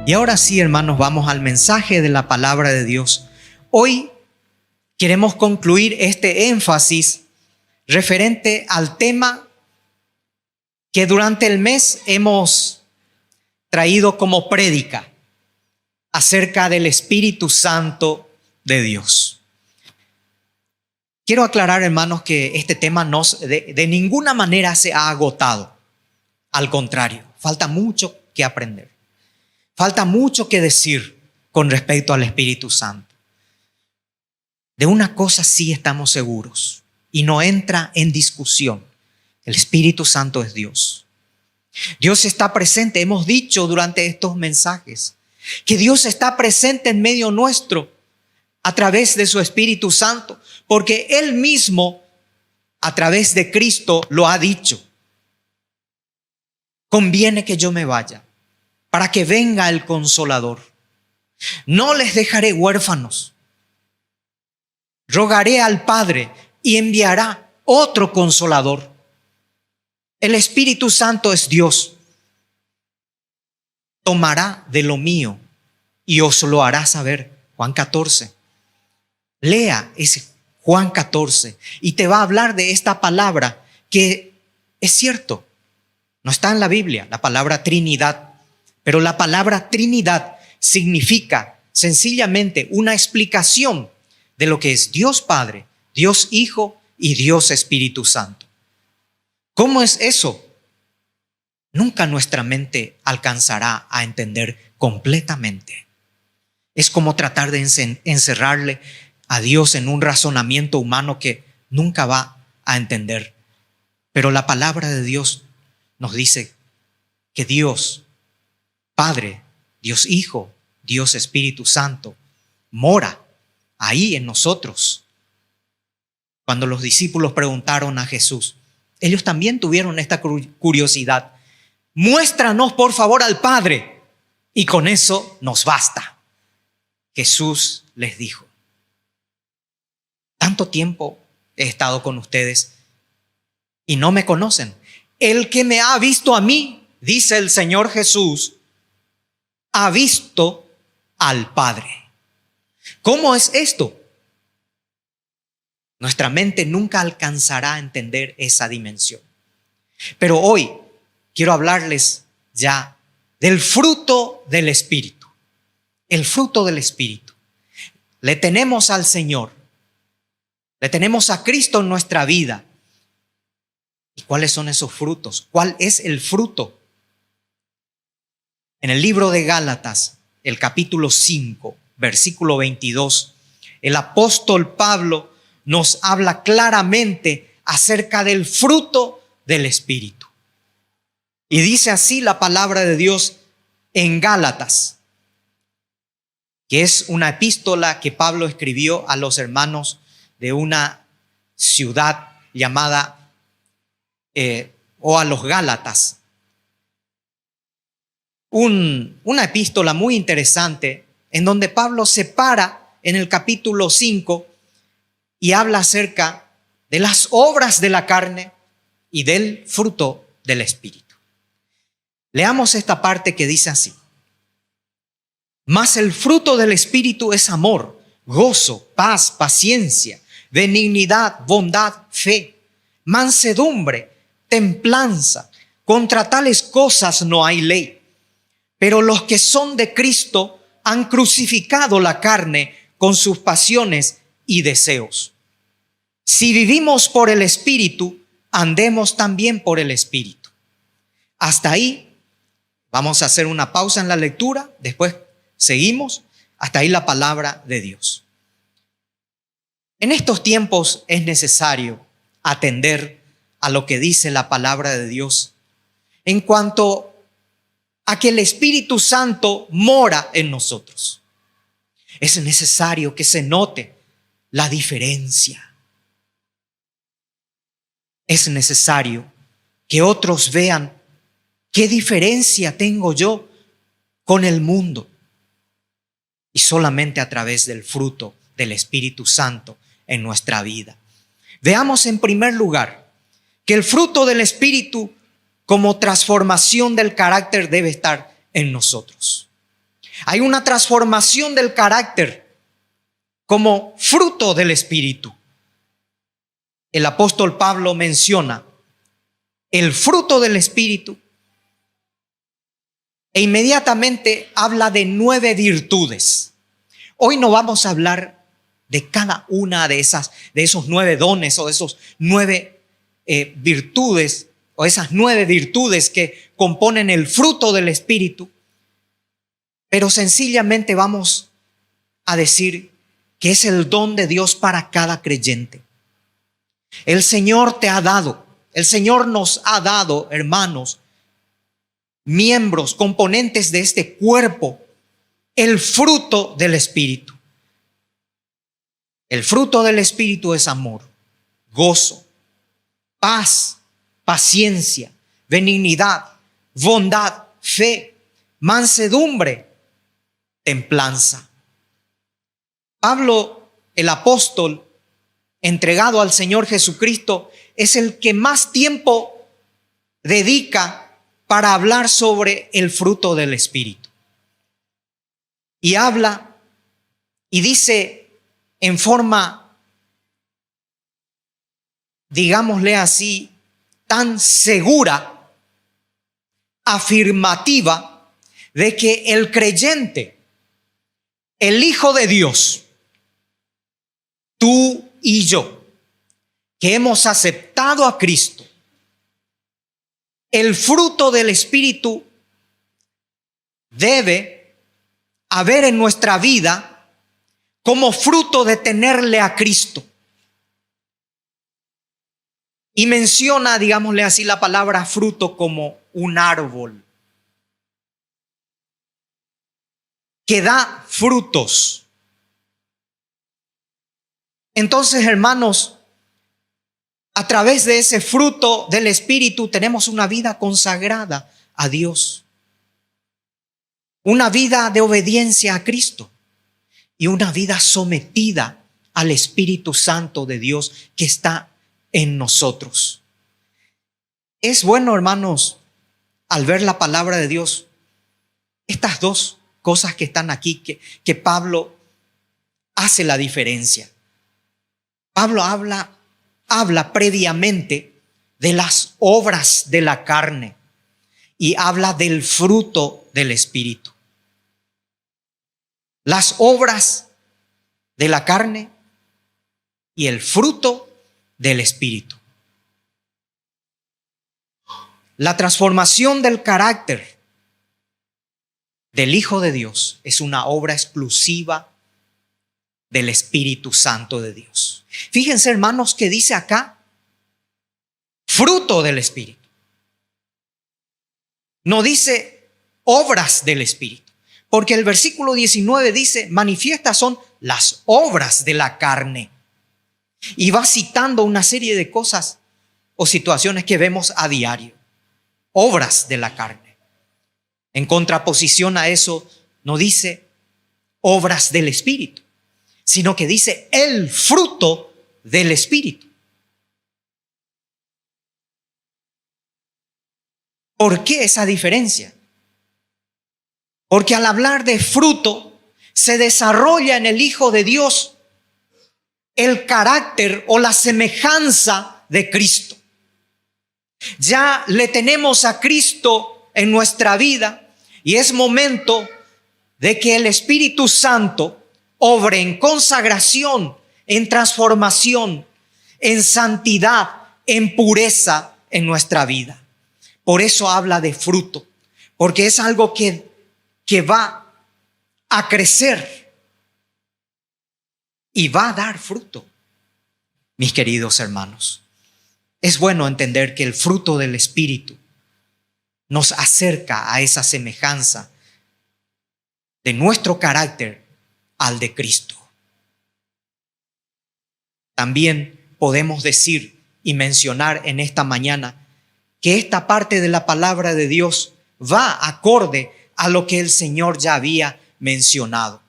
Y ahora sí, hermanos, vamos al mensaje de la palabra de Dios. Hoy queremos concluir este énfasis referente al tema que durante el mes hemos traído como prédica acerca del Espíritu Santo de Dios. Quiero aclarar, hermanos, que este tema de ninguna manera se ha agotado. Al contrario, falta mucho que aprender. Falta mucho que decir con respecto al Espíritu Santo. De una cosa sí estamos seguros y no entra en discusión. El Espíritu Santo es Dios. Dios está presente. Hemos dicho durante estos mensajes que Dios está presente en medio nuestro a través de su Espíritu Santo, porque Él mismo a través de Cristo lo ha dicho. Conviene que yo me vaya para que venga el Consolador. No les dejaré huérfanos. Rogaré al Padre y enviará otro Consolador. El Espíritu Santo es Dios. Tomará de lo mío y os lo hará saber. Juan 14. Lea ese Juan 14 y te va a hablar de esta palabra que es cierto. No está en la Biblia, la palabra Trinidad. Pero la palabra Trinidad significa sencillamente una explicación de lo que es Dios Padre, Dios Hijo y Dios Espíritu Santo. ¿Cómo es eso? Nunca nuestra mente alcanzará a entender completamente. Es como tratar de encerrarle a Dios en un razonamiento humano que nunca va a entender. Pero la palabra de Dios nos dice que Dios Padre, Dios Hijo, Dios Espíritu Santo mora ahí en nosotros. Cuando los discípulos preguntaron a Jesús, ellos también tuvieron esta curiosidad. Muéstranos por favor al Padre y con eso nos basta. Jesús les dijo, tanto tiempo he estado con ustedes y no me conocen. El que me ha visto a mí, dice el Señor Jesús, ha visto al Padre. ¿Cómo es esto? Nuestra mente nunca alcanzará a entender esa dimensión. Pero hoy quiero hablarles ya del fruto del Espíritu. El fruto del Espíritu. Le tenemos al Señor. Le tenemos a Cristo en nuestra vida. ¿Y cuáles son esos frutos? ¿Cuál es el fruto? En el libro de Gálatas, el capítulo 5, versículo 22, el apóstol Pablo nos habla claramente acerca del fruto del Espíritu. Y dice así la palabra de Dios en Gálatas, que es una epístola que Pablo escribió a los hermanos de una ciudad llamada, o a los Gálatas. Una epístola muy interesante en donde Pablo se para en el capítulo 5 y habla acerca de las obras de la carne y del fruto del Espíritu. Leamos esta parte que dice así. Mas el fruto del Espíritu es amor, gozo, paz, paciencia, benignidad, bondad, fe, mansedumbre, templanza. Contra tales cosas no hay ley. Pero los que son de Cristo han crucificado la carne con sus pasiones y deseos. Si vivimos por el Espíritu, andemos también por el Espíritu. Hasta ahí vamos a hacer una pausa en la lectura, después seguimos. Hasta ahí la palabra de Dios. En estos tiempos es necesario atender a lo que dice la palabra de Dios en cuanto a que el Espíritu Santo mora en nosotros. Es necesario que se note la diferencia. Es necesario que otros vean qué diferencia tengo yo con el mundo. Y solamente a través del fruto del Espíritu Santo en nuestra vida. Veamos en primer lugar que el fruto del Espíritu como transformación del carácter debe estar en nosotros. Hay una transformación del carácter como fruto del Espíritu. El apóstol Pablo menciona el fruto del Espíritu e inmediatamente habla de 9 virtudes. Hoy no vamos a hablar de cada una de esos 9 dones o de esos 9 virtudes o esas 9 virtudes que componen el fruto del Espíritu, pero sencillamente vamos a decir que es el don de Dios para cada creyente. El Señor te ha dado, el Señor nos ha dado, hermanos, miembros, componentes de este cuerpo, el fruto del Espíritu. El fruto del Espíritu es amor, gozo, paz, paciencia, benignidad, bondad, fe, mansedumbre, templanza. Pablo, el apóstol entregado al Señor Jesucristo, es el que más tiempo dedica para hablar sobre el fruto del Espíritu. Y habla y dice en forma, digámosle así, tan segura, afirmativa, de que el creyente, el Hijo de Dios, tú y yo, que hemos aceptado a Cristo, el fruto del Espíritu debe haber en nuestra vida como fruto de tenerle a Cristo. Y menciona, digámosle así, la palabra fruto como un árbol que da frutos. Entonces, hermanos, a través de ese fruto del Espíritu tenemos una vida consagrada a Dios, una vida de obediencia a Cristo y una vida sometida al Espíritu Santo de Dios que está en nosotros. Es bueno, hermanos, al ver la palabra de Dios, estas dos cosas que están aquí, que Pablo hace la diferencia. Pablo habla previamente de las obras de la carne y habla del fruto del Espíritu. Las obras de la carne y el fruto del Espíritu. La transformación del carácter del Hijo de Dios es una obra exclusiva del Espíritu Santo de Dios. Fíjense, hermanos, que dice acá fruto del Espíritu. No dice obras del Espíritu, porque el versículo 19 dice manifiestas son las obras de la carne. Y va citando una serie de cosas o situaciones que vemos a diario. Obras de la carne. En contraposición a eso, no dice obras del Espíritu, sino que dice el fruto del Espíritu. ¿Por qué esa diferencia? Porque al hablar de fruto, se desarrolla en el Hijo de Dios el carácter o la semejanza de Cristo. Ya le tenemos a Cristo en nuestra vida y es momento de que el Espíritu Santo obre en consagración, en transformación, en santidad, en pureza en nuestra vida. Por eso habla de fruto, porque es algo que va a crecer y va a dar fruto. Mis queridos hermanos, es bueno entender que el fruto del Espíritu nos acerca a esa semejanza de nuestro carácter al de Cristo. También podemos decir y mencionar en esta mañana que esta parte de la palabra de Dios va acorde a lo que el Señor ya había mencionado.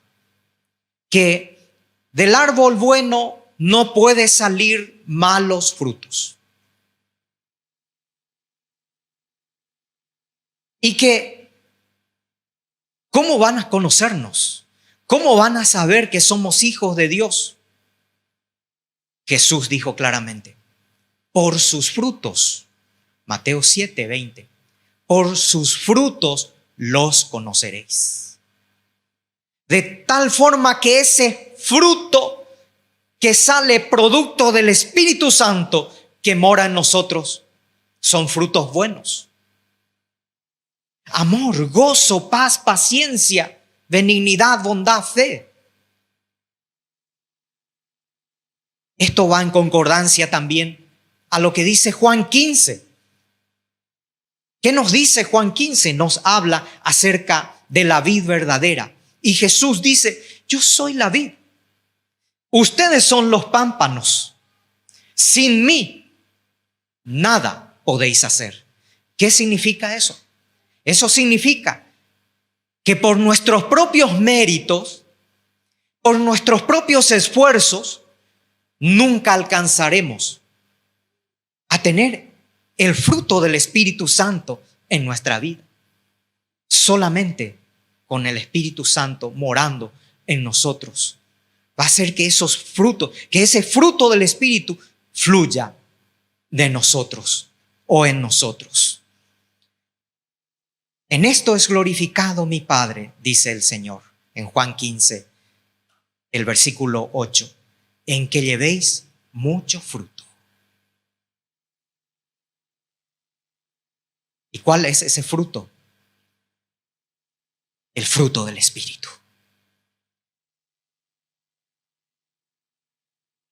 Que del árbol bueno no puede salir malos frutos. Y que ¿Cómo van a conocernos? ¿Cómo van a saber que somos hijos de Dios? Jesús dijo claramente, por sus frutos. Mateo 7:20. Por sus frutos los conoceréis. De tal forma que ese fruto que sale producto del Espíritu Santo que mora en nosotros son frutos buenos. Amor, gozo, paz, paciencia, benignidad, bondad, fe. Esto va en concordancia también a lo que dice Juan 15. ¿Qué nos dice Juan 15? Nos habla acerca de la vid verdadera. Y Jesús dice, yo soy la vid. Ustedes son los pámpanos. Sin mí, nada podéis hacer. ¿Qué significa eso? Eso significa que por nuestros propios méritos, por nuestros propios esfuerzos, nunca alcanzaremos a tener el fruto del Espíritu Santo en nuestra vida. Solamente con el Espíritu Santo morando en nosotros va a hacer que esos frutos, que ese fruto del Espíritu fluya de nosotros o en nosotros. En esto es glorificado mi Padre, dice el Señor en Juan 15, el versículo 8, en que llevéis mucho fruto. ¿Y cuál es ese fruto? El fruto del Espíritu.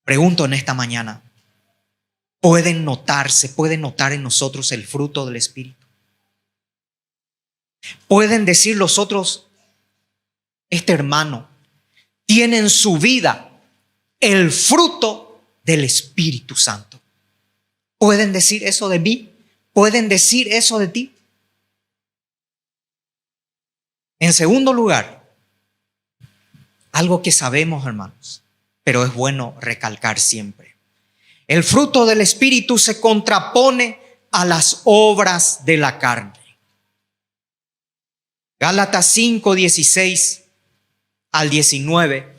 Pregunto en esta mañana, ¿puede notar en nosotros el fruto del Espíritu? ¿Pueden decir los otros, este hermano tiene en su vida el fruto del Espíritu Santo? ¿Pueden decir eso de mí? ¿Pueden decir eso de ti? En segundo lugar, algo que sabemos, hermanos, pero es bueno recalcar siempre. El fruto del Espíritu se contrapone a las obras de la carne. Gálatas 5, 16 al 19.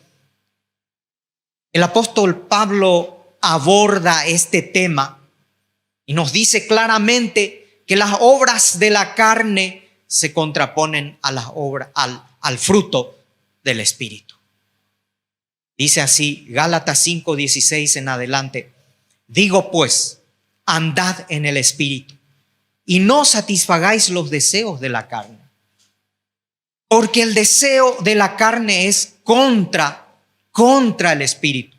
El apóstol Pablo aborda este tema y nos dice claramente que las obras de la carne se contraponen a las obras, al fruto del Espíritu. Dice así, Gálatas 5, 16 en adelante. Digo pues, andad en el Espíritu y no satisfagáis los deseos de la carne. Porque el deseo de la carne es contra el Espíritu.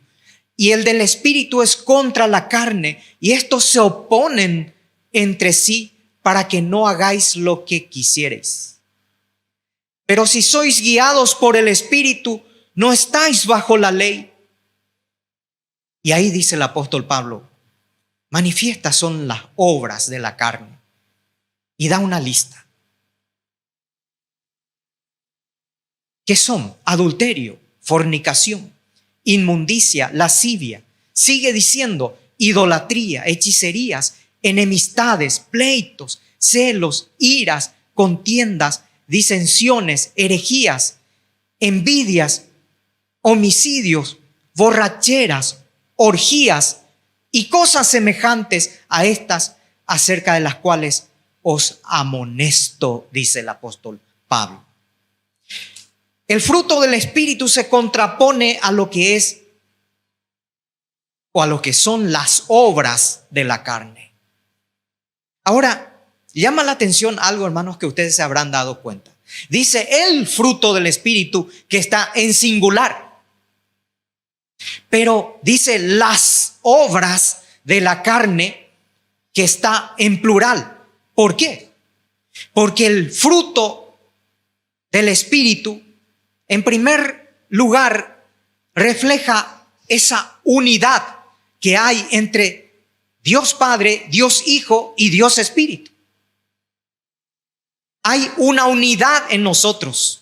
Y el del Espíritu es contra la carne. Y estos se oponen entre sí para que no hagáis lo que quisierais. Pero si sois guiados por el Espíritu, no estáis bajo la ley. Y ahí dice el apóstol Pablo, manifiestas son las obras de la carne. Y da una lista. ¿Qué son? Adulterio, fornicación, inmundicia, lascivia. Sigue diciendo idolatría, hechicerías, enemistades, pleitos, celos, iras, contiendas, disensiones, herejías, envidias, homicidios, borracheras, orgías y cosas semejantes a estas, acerca de las cuales os amonesto, dice el apóstol Pablo. El fruto del Espíritu se contrapone a lo que es o a lo que son las obras de la carne. Ahora, llama la atención algo, hermanos, que ustedes se habrán dado cuenta. Dice el fruto del Espíritu que está en singular. Pero dice las obras de la carne que está en plural. ¿Por qué? Porque el fruto del Espíritu, en primer lugar, refleja esa unidad que hay entre Dios Padre, Dios Hijo y Dios Espíritu. Hay una unidad en nosotros.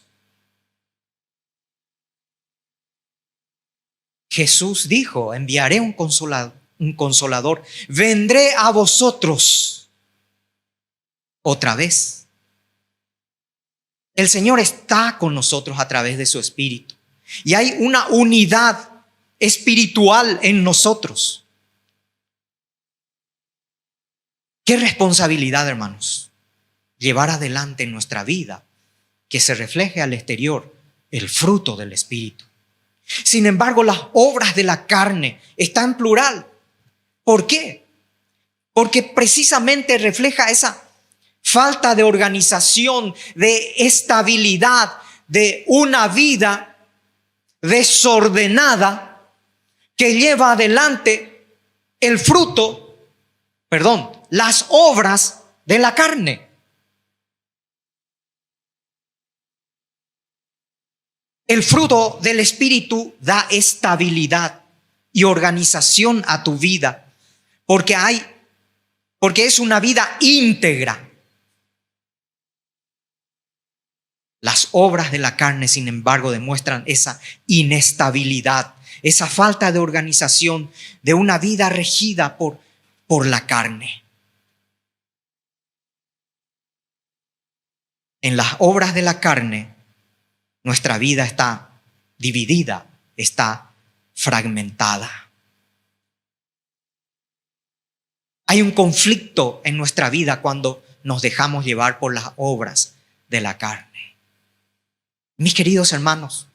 Jesús dijo, enviaré un consolador, vendré a vosotros otra vez. El Señor está con nosotros a través de su Espíritu. Y hay una unidad espiritual en nosotros. Qué responsabilidad, hermanos, llevar adelante en nuestra vida que se refleje al exterior el fruto del Espíritu. Sin embargo, las obras de la carne están en plural. ¿Por qué? Porque precisamente refleja esa falta de organización, de estabilidad, de una vida desordenada que lleva adelante el fruto, las obras de la carne. El fruto del Espíritu da estabilidad y organización a tu vida, porque es una vida íntegra. Las obras de la carne, sin embargo, demuestran esa inestabilidad, esa falta de organización de una vida regida por la carne. En las obras de la carne, nuestra vida está dividida, está fragmentada. Hay un conflicto en nuestra vida cuando nos dejamos llevar por las obras de la carne. Mis queridos hermanos,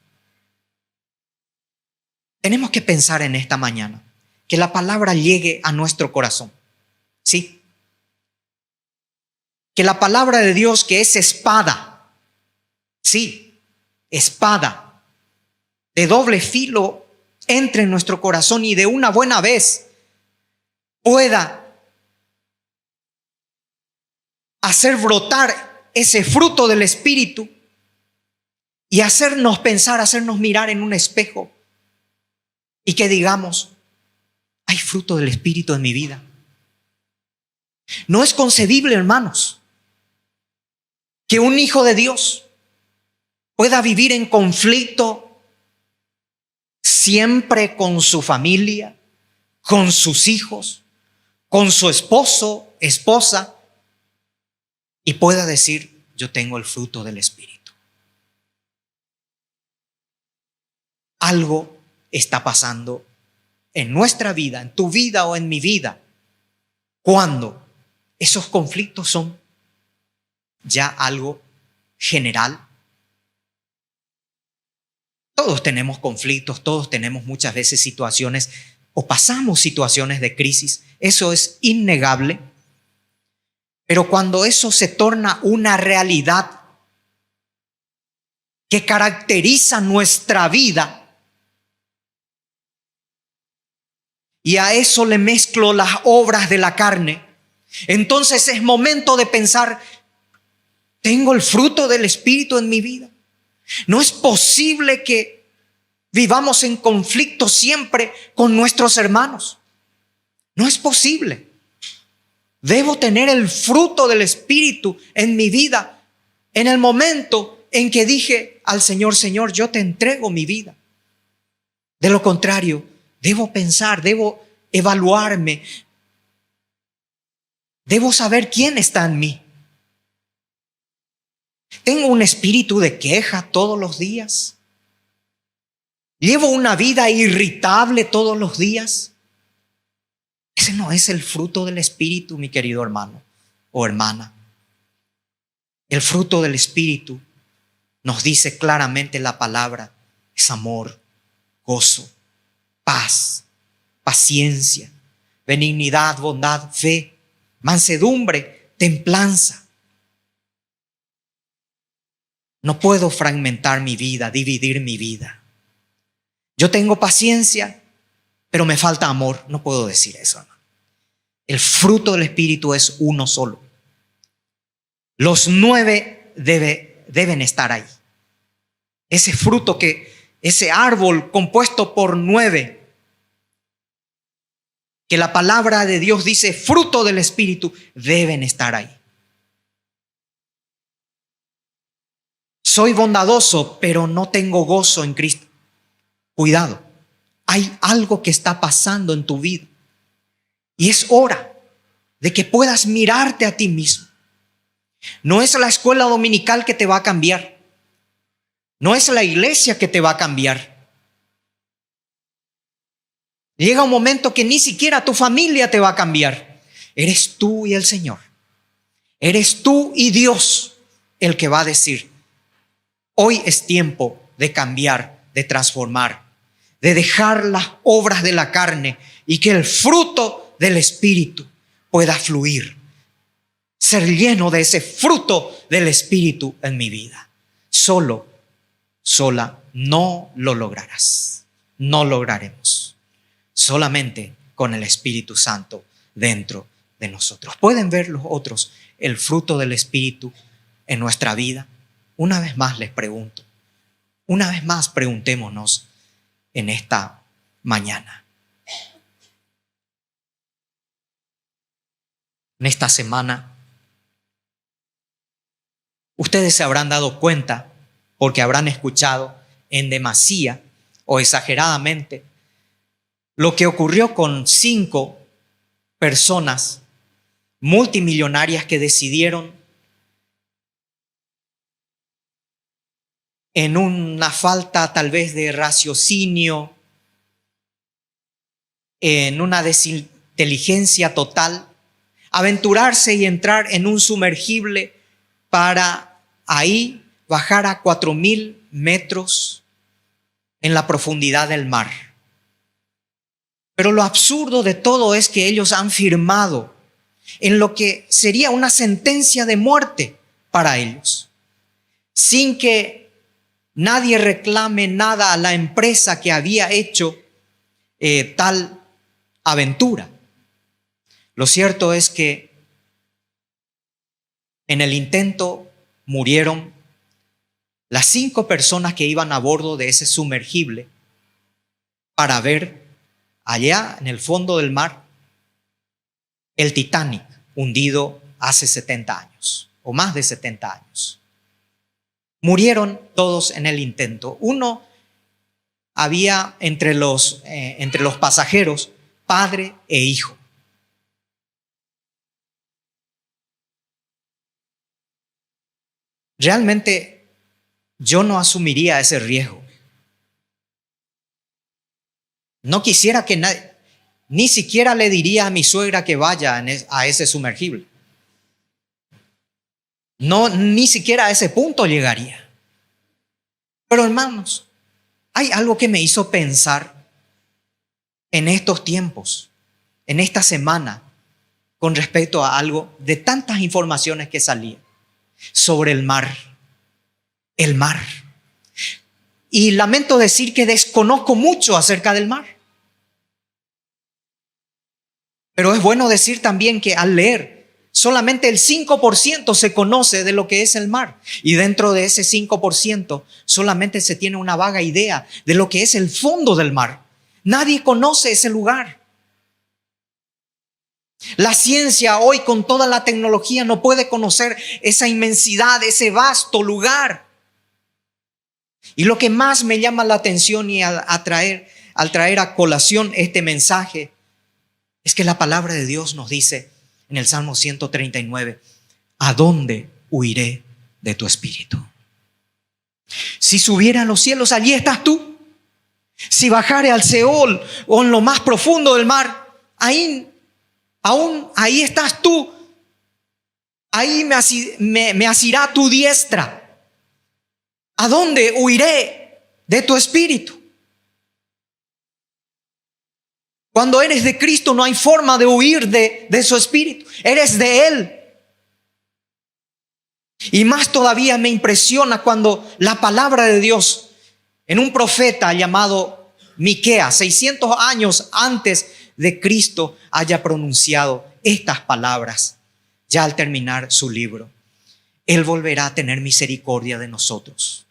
tenemos que pensar en esta mañana que la palabra llegue a nuestro corazón. Sí. Que la palabra de Dios, que es espada, sí, espada de doble filo, entre en nuestro corazón y de una buena vez pueda hacer brotar ese fruto del Espíritu y hacernos pensar, hacernos mirar en un espejo y que digamos, hay fruto del Espíritu en mi vida. No es concebible, hermanos, que un hijo de Dios pueda vivir en conflicto siempre con su familia, con sus hijos, con su esposo, esposa, y pueda decir, yo tengo el fruto del Espíritu. Algo está pasando en nuestra vida, en tu vida o en mi vida, cuando esos conflictos son ya algo general. Todos tenemos conflictos, todos tenemos muchas veces situaciones o pasamos situaciones de crisis. Eso es innegable. Pero cuando eso se torna una realidad que caracteriza nuestra vida, y a eso le mezclo las obras de la carne, entonces es momento de pensar, ¿tengo el fruto del Espíritu en mi vida? No es posible que vivamos en conflicto siempre con nuestros hermanos. No es posible. Debo tener el fruto del Espíritu en mi vida en el momento en que dije al Señor, Señor, yo te entrego mi vida. De lo contrario, debo pensar, debo evaluarme, debo saber quién está en mí. ¿Tengo un espíritu de queja todos los días? ¿Llevo una vida irritable todos los días? Ese no es el fruto del Espíritu, mi querido hermano o hermana. El fruto del Espíritu, nos dice claramente la palabra, es amor, gozo, paz, paciencia, benignidad, bondad, fe, mansedumbre, templanza. No puedo fragmentar mi vida, dividir mi vida. Yo tengo paciencia, pero me falta amor. No puedo decir eso, hermano. El fruto del Espíritu es uno solo. Los 9 deben estar ahí. Ese fruto ese árbol compuesto por 9, que la palabra de Dios dice fruto del Espíritu, deben estar ahí. Soy bondadoso, pero no tengo gozo en Cristo. Cuidado, hay algo que está pasando en tu vida y es hora de que puedas mirarte a ti mismo No es la escuela dominical que te va a cambiar. No es la iglesia que te va a cambiar. Llega un momento que ni siquiera tu familia te va a cambiar. Eres tú y el Señor. Eres tú y Dios el que va a decir: hoy es tiempo de cambiar, de transformar, de dejar las obras de la carne y que el fruto del Espíritu pueda fluir. Ser lleno de ese fruto del Espíritu en mi vida. Sola, no lo lograrás. No lograremos. Solamente con el Espíritu Santo dentro de nosotros. ¿Pueden ver los otros el fruto del Espíritu en nuestra vida? Una vez más les pregunto. Una vez más preguntémonos en esta mañana. En esta semana, ustedes se habrán dado cuenta, porque habrán escuchado en demasía o exageradamente, lo que ocurrió con 5 personas multimillonarias que decidieron, en una falta tal vez de raciocinio, en una desinteligencia total, aventurarse y entrar en un sumergible para ahí bajar a 4,000 metros en la profundidad del mar. Pero lo absurdo de todo es que ellos han firmado en lo que sería una sentencia de muerte para ellos, sin que nadie reclame nada a la empresa que había hecho tal aventura. Lo cierto es que en el intento murieron las 5 personas que iban a bordo de ese sumergible para ver allá en el fondo del mar el Titanic hundido hace 70 años o más de 70 años. Murieron todos en el intento. Uno había entre los pasajeros padre e hijo. Realmente yo no asumiría ese riesgo. No quisiera que nadie, ni siquiera le diría a mi suegra que vaya a ese sumergible. No, ni siquiera a ese punto llegaría. Pero hermanos, hay algo que me hizo pensar en estos tiempos, en esta semana, con respecto a algo de tantas informaciones que salían sobre el mar. El mar. Y lamento decir que desconozco mucho acerca del mar. Pero es bueno decir también que al leer, solamente el 5% se conoce de lo que es el mar. Y dentro de ese 5% solamente se tiene una vaga idea de lo que es el fondo del mar. Nadie conoce ese lugar. La ciencia hoy, con toda la tecnología, no puede conocer esa inmensidad, ese vasto lugar. Y lo que más me llama la atención y al traer a colación este mensaje es que la palabra de Dios nos dice en el Salmo 139, ¿a dónde huiré de tu espíritu? Si subiera a los cielos, allí estás tú. Si bajare al Seol o en lo más profundo del mar, ahí estás tú. Ahí me asirá tu diestra. ¿A dónde huiré de tu espíritu? Cuando eres de Cristo no hay forma de huir de su espíritu. Eres de Él. Y más todavía me impresiona cuando la palabra de Dios en un profeta llamado Miqueas, 600 años antes de Cristo, haya pronunciado estas palabras ya al terminar su libro. Él volverá a tener misericordia de nosotros.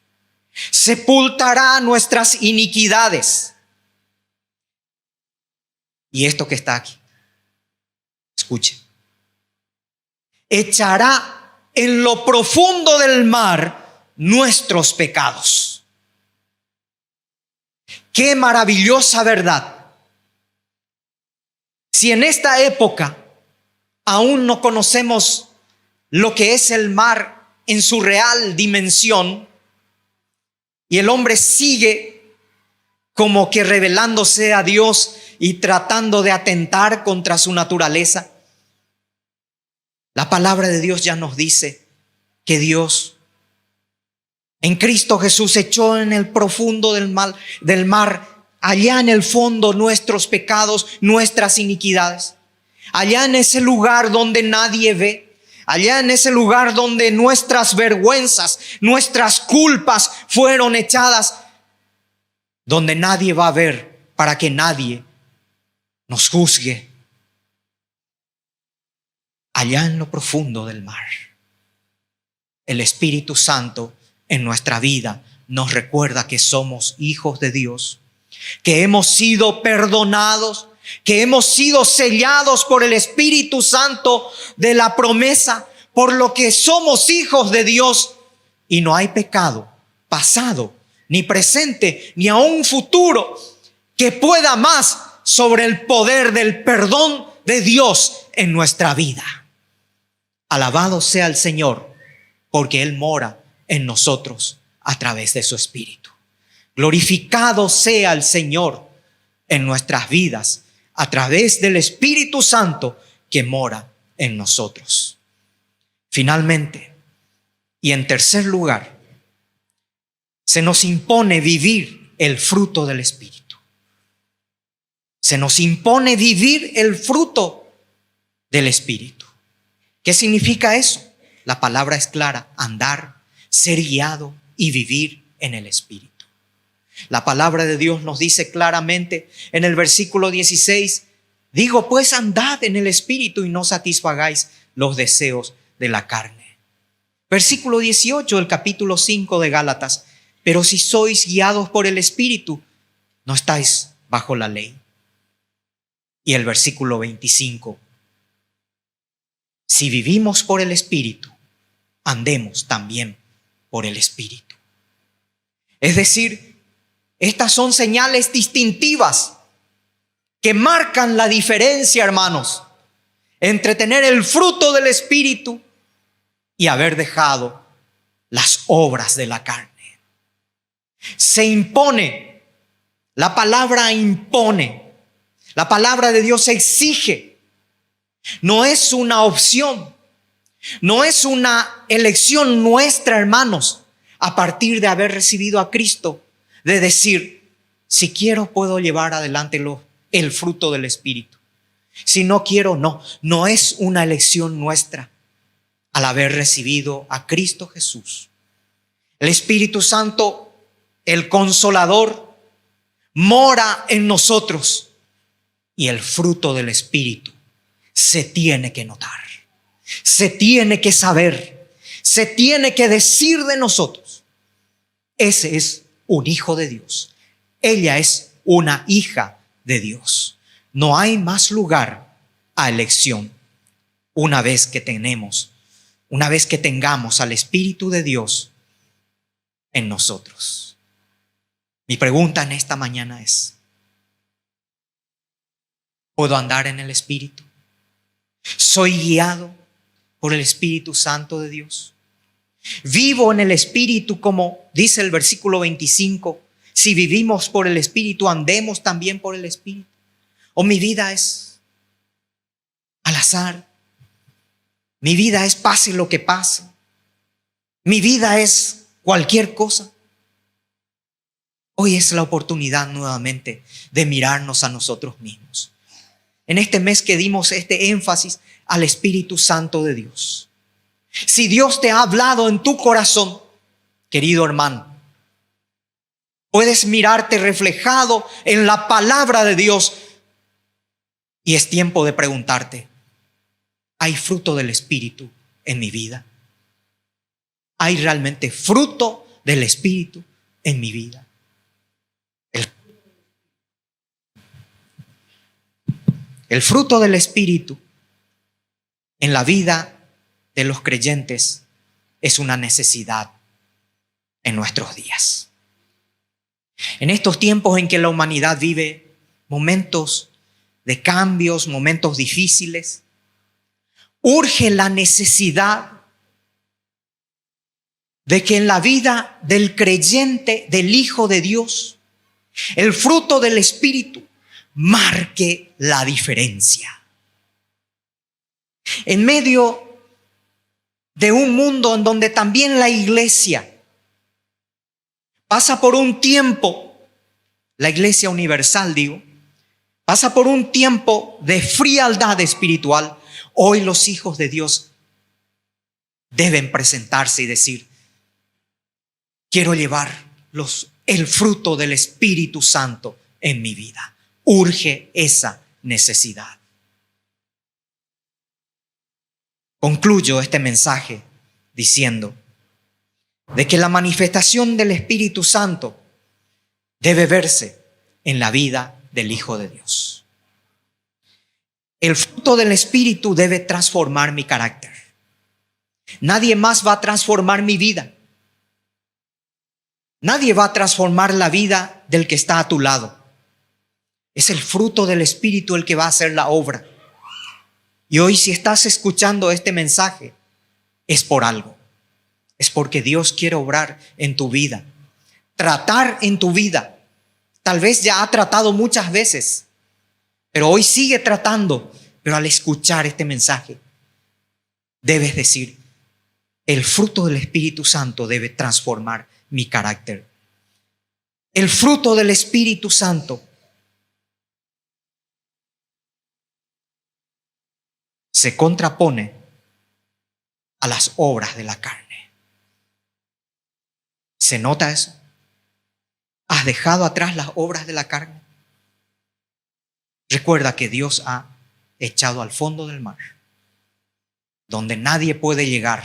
Sepultará nuestras iniquidades. Y esto que está aquí, escuche. Echará en lo profundo del mar nuestros pecados. Qué maravillosa verdad. Si en esta época aún no conocemos lo que es el mar en su real dimensión, y el hombre sigue como que rebelándose a Dios y tratando de atentar contra su naturaleza, la palabra de Dios ya nos dice que Dios en Cristo Jesús echó en el profundo del mar, allá en el fondo, nuestros pecados, nuestras iniquidades. Allá en ese lugar donde nadie ve, allá en ese lugar donde nuestras vergüenzas, nuestras culpas fueron echadas, donde nadie va a ver para que nadie nos juzgue. Allá en lo profundo del mar, el Espíritu Santo en nuestra vida nos recuerda que somos hijos de Dios, que hemos sido perdonados, que hemos sido sellados por el Espíritu Santo de la promesa, por lo que somos hijos de Dios, y no hay pecado pasado, ni presente, ni aún futuro que pueda más sobre el poder del perdón de Dios en nuestra vida. Alabado sea el Señor, porque Él mora en nosotros a través de su Espíritu. Glorificado sea el Señor en nuestras vidas a través del Espíritu Santo que mora en nosotros. Finalmente, y en tercer lugar, se nos impone vivir el fruto del Espíritu. Se nos impone vivir el fruto del Espíritu. ¿Qué significa eso? La palabra es clara: andar, ser guiado y vivir en el Espíritu. La palabra de Dios nos dice claramente en el versículo 16: digo pues, andad en el Espíritu y no satisfagáis los deseos de la carne. Versículo 18 del capítulo 5 de Gálatas: pero si sois guiados por el Espíritu, no estáis bajo la ley. Y el versículo 25: si vivimos por el Espíritu, andemos también por el Espíritu. Es decir, estas son señales distintivas que marcan la diferencia, hermanos, entre tener el fruto del Espíritu y haber dejado las obras de la carne. Se impone, la palabra impone, la palabra de Dios exige. No es una opción, no es una elección nuestra, hermanos, a partir de haber recibido a Cristo, de decir: si quiero puedo llevar adelante el fruto del Espíritu. Si no quiero, no. No es una elección nuestra al haber recibido a Cristo Jesús. El Espíritu Santo, el Consolador, mora en nosotros, y el fruto del Espíritu se tiene que notar, se tiene que saber, se tiene que decir de nosotros: ese es un hijo de Dios, ella es una hija de Dios. No hay más lugar a elección una vez que tengamos al Espíritu de Dios en nosotros. Mi pregunta en esta mañana es: ¿puedo andar en el Espíritu? ¿Soy guiado por el Espíritu Santo de Dios? ¿Vivo en el Espíritu, como dice el versículo 25? Si vivimos por el Espíritu, andemos también por el Espíritu. ¿O mi vida es al azar? Mi vida es pase lo que pase. Mi vida es cualquier cosa. Hoy es la oportunidad nuevamente de mirarnos a nosotros mismos. En este mes que dimos este énfasis al Espíritu Santo de Dios. Si Dios te ha hablado en tu corazón, querido hermano, puedes mirarte reflejado en la palabra de Dios, y es tiempo de preguntarte: ¿hay fruto del Espíritu en mi vida? ¿Hay realmente fruto del Espíritu en mi vida? El fruto del Espíritu en la vida de los creyentes es una necesidad en nuestros días. En estos tiempos en que la humanidad vive momentos de cambios, momentos difíciles, urge la necesidad de que en la vida del creyente, del Hijo de Dios, el fruto del Espíritu marque la diferencia. En medio de un mundo en donde también la iglesia pasa por un tiempo, la iglesia universal digo, pasa por un tiempo de frialdad espiritual, hoy los hijos de Dios deben presentarse y decir: quiero llevar el fruto del Espíritu Santo en mi vida. Urge esa necesidad. Concluyo este mensaje diciendo de que la manifestación del Espíritu Santo debe verse en la vida del Hijo de Dios. El fruto del Espíritu debe transformar mi carácter. Nadie más va a transformar mi vida. Nadie va a transformar la vida del que está a tu lado. Es el fruto del Espíritu el que va a hacer la obra. Y hoy, si estás escuchando este mensaje, es por algo. Es porque Dios quiere obrar en tu vida, tratar en tu vida. Tal vez ya ha tratado muchas veces, pero hoy sigue tratando. Pero al escuchar este mensaje, debes decir: el fruto del Espíritu Santo debe transformar mi carácter. El fruto del Espíritu Santo se contrapone a las obras de la carne. ¿Se nota eso? ¿Has dejado atrás las obras de la carne? Recuerda que Dios ha echado al fondo del mar, donde nadie puede llegar,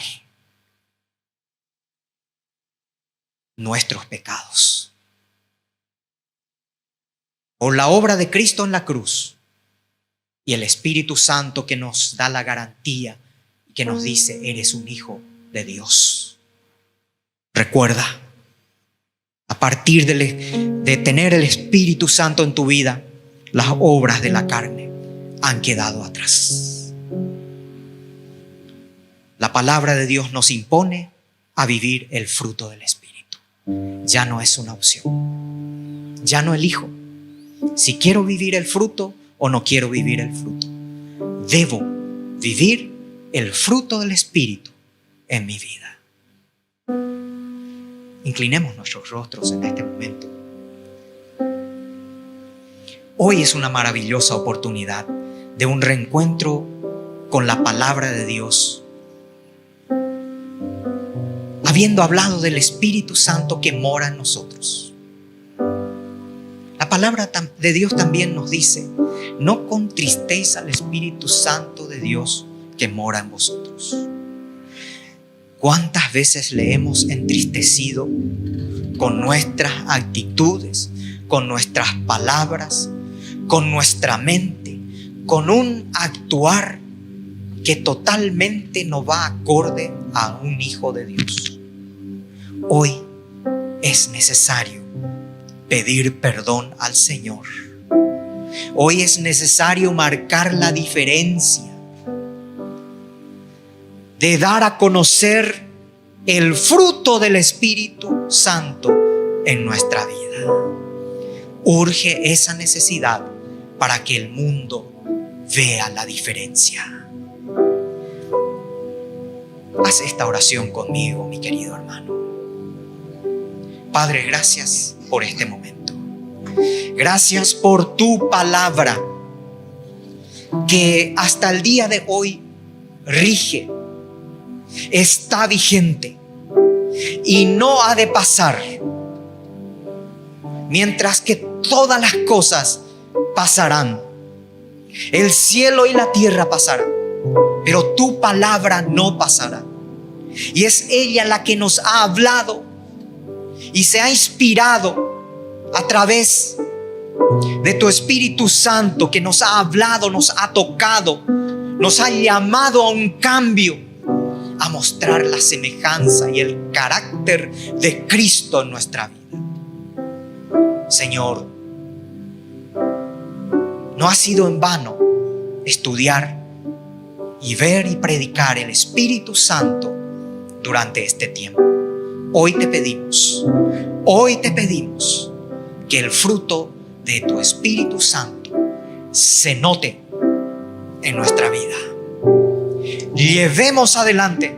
nuestros pecados. Por la obra de Cristo en la cruz y el Espíritu Santo que nos da la garantía y que nos dice: eres un hijo de Dios. Recuerda, a partir de tener el Espíritu Santo en tu vida, las obras de la carne han quedado atrás. La palabra de Dios nos impone a vivir el fruto del Espíritu. Ya no es una opción. Ya no elijo si quiero vivir el fruto o no quiero vivir el fruto. Debo vivir el fruto del Espíritu en mi vida. Inclinemos nuestros rostros en este momento. Hoy es una maravillosa oportunidad de un reencuentro con la palabra de Dios, habiendo hablado del Espíritu Santo que mora en nosotros. La palabra de Dios también nos dice: no contristéis al Espíritu Santo de Dios que mora en vosotros. ¿Cuántas veces le hemos entristecido con nuestras actitudes, con nuestras palabras, con nuestra mente, con un actuar que totalmente no va acorde a un hijo de Dios? Hoy es necesario pedir perdón al Señor. Hoy es necesario marcar la diferencia de dar a conocer el fruto del Espíritu Santo en nuestra vida. Urge esa necesidad para que el mundo vea la diferencia. Haz esta oración conmigo, mi querido hermano. Padre, gracias por este momento. Gracias por tu palabra que hasta el día de hoy rige, está vigente y no ha de pasar. Mientras que todas las cosas pasarán, el cielo y la tierra pasarán, pero tu palabra no pasará. Y es ella la que nos ha hablado y se ha inspirado a través de tu Espíritu Santo, que nos ha hablado, nos ha tocado, nos ha llamado a un cambio, a mostrar la semejanza y el carácter de Cristo en nuestra vida. Señor, no ha sido en vano estudiar y ver y predicar el Espíritu Santo durante este tiempo. hoy te pedimos que el fruto de tu Espíritu Santo se note en nuestra vida. Llevemos adelante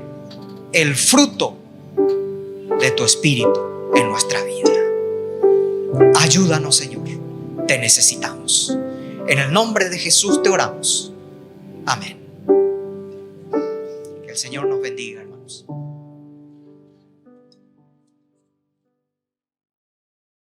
el fruto de tu Espíritu en nuestra vida. Ayúdanos, Señor, te necesitamos. En el nombre de Jesús te oramos. Amén. Que el Señor nos bendiga, hermanos.